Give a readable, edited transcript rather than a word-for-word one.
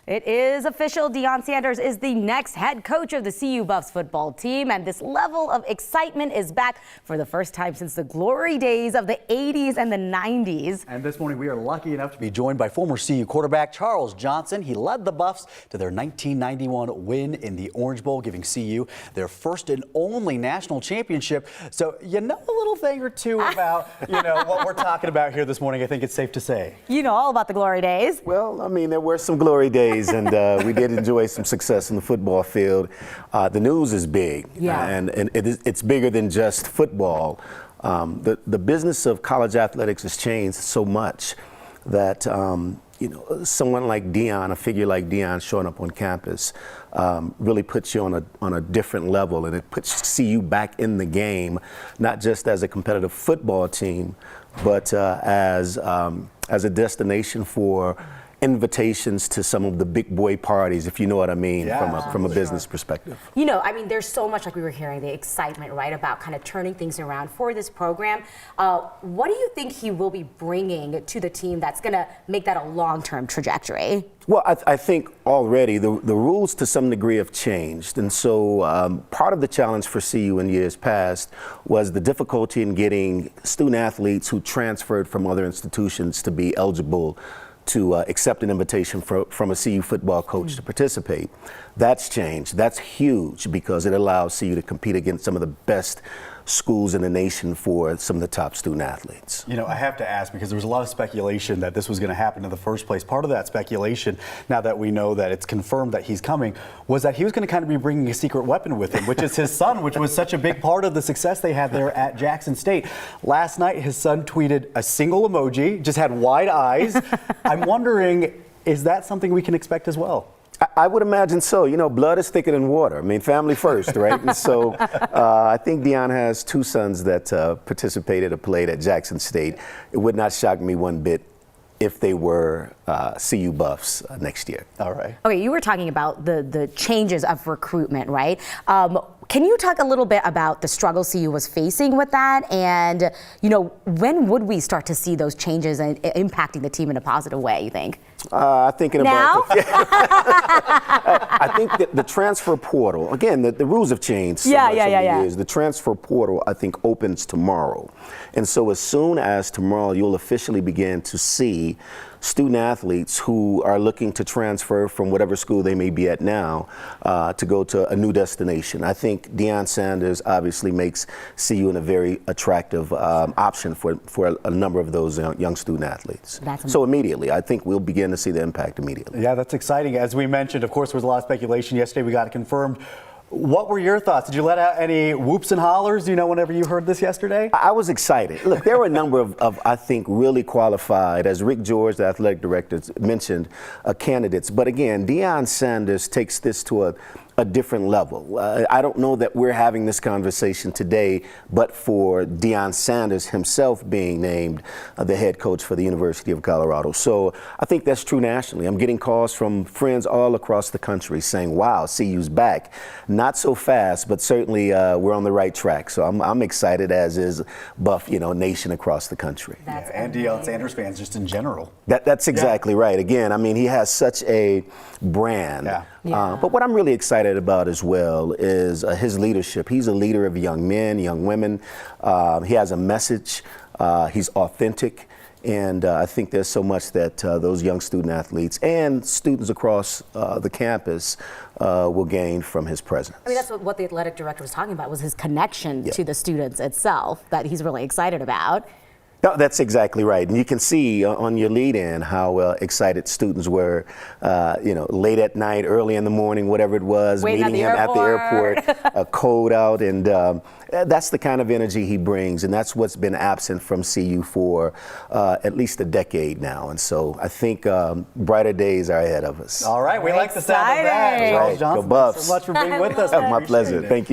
It is official. Deion Sanders is the next head coach of the CU Buffs football team, and this level of excitement is back for the first time since the glory days of the 80s and the 90s. And this morning we are lucky enough to be joined by former CU quarterback Charles Johnson. He led the Buffs to their 1991 win in the Orange Bowl, giving CU their first and only national championship. So you know a little thing or two about, what we're talking about here this morning, I think it's safe to say. You know all about the glory days. Well, I mean, there were some glory days. And we did enjoy some success in the football field. The news is big, and it's bigger than just football. The business of college athletics has changed so much that someone like Deion, a figure like Deion, showing up on campus really puts you on a different level, and it puts CU back in the game, not just as a competitive football team, but as a destination for invitations to some of the big boy parties, if you know what I mean, from a business perspective. There's so much, like we were hearing, the excitement, right, about kind of turning things around for this program. What do you think he will be bringing to the team that's going to make that a long-term trajectory? Well, I think already the rules to some degree have changed. And so part of the challenge for CU in years past was the difficulty in getting student athletes who transferred from other institutions to be eligible to accept an invitation from a CU football coach to participate. That's changed. That's huge because it allows CU to compete against some of the best schools in the nation for some of the top student athletes. I have to ask, because there was a lot of speculation that this was going to happen in the first place. Part of that speculation, now that we know that it's confirmed that he's coming, was that he was going to kind of be bringing a secret weapon with him, which is his son, which was such a big part of the success they had there at Jackson State. Last night, his son tweeted a single emoji, just had wide eyes. I'm wondering, is that something we can expect as well? I would imagine so. Blood is thicker than water. I mean, family first, right? And so I think Deion has two sons that participated or played at Jackson State. It would not shock me one bit if they were CU Buffs next year. All right. Okay, you were talking about the changes of recruitment, right? Can you talk a little bit about the struggle CU was facing with that? And, when would we start to see those changes and impacting the team in a positive way, you think? Thinking about I think that the transfer portal, again, the rules have changed so much over the years. The transfer portal, I think, opens tomorrow. And so as soon as tomorrow, you'll officially begin to see student athletes who are looking to transfer from whatever school they may be at now to go to a new destination. I think Deion Sanders obviously makes CU a very attractive option for a number of those young student athletes. So immediately, I think we'll begin to see the impact immediately. Yeah, that's exciting. As we mentioned, of course, there was a lot of speculation yesterday. We got it confirmed. What were your thoughts? Did you let out any whoops and hollers, whenever you heard this yesterday? I was excited. Look, there were a number of I think, really qualified, as Rick George, the athletic director, mentioned, candidates. But again, Deion Sanders takes this to a different level. I don't know that we're having this conversation today, but for Deion Sanders himself being named the head coach for the University of Colorado. So I think that's true nationally. I'm getting calls from friends all across the country saying, wow, CU's back. Not so fast, but certainly we're on the right track. So I'm excited, as is Buff, nation across the country. And Deion Sanders fans just in general. That's exactly right. Again, I mean, he has such a brand. But what I'm really excited about as well is his leadership. He's a leader of young men, young women. He has a message. He's authentic. And I think there's so much that those young student athletes and students across the campus will gain from his presence. I mean, that's what the athletic director was talking about, was his connection to the students itself that he's really excited about. No, that's exactly right. And you can see on your lead-in how excited students were, late at night, early in the morning, whatever it was, meeting him at the airport, a code out. And that's the kind of energy he brings. And that's what's been absent from CU for at least a decade now. And so I think brighter days are ahead of us. All right. We like the sound of that. Charles Johnson, Go Buffs. thanks so much for being with us. My pleasure. Thank you.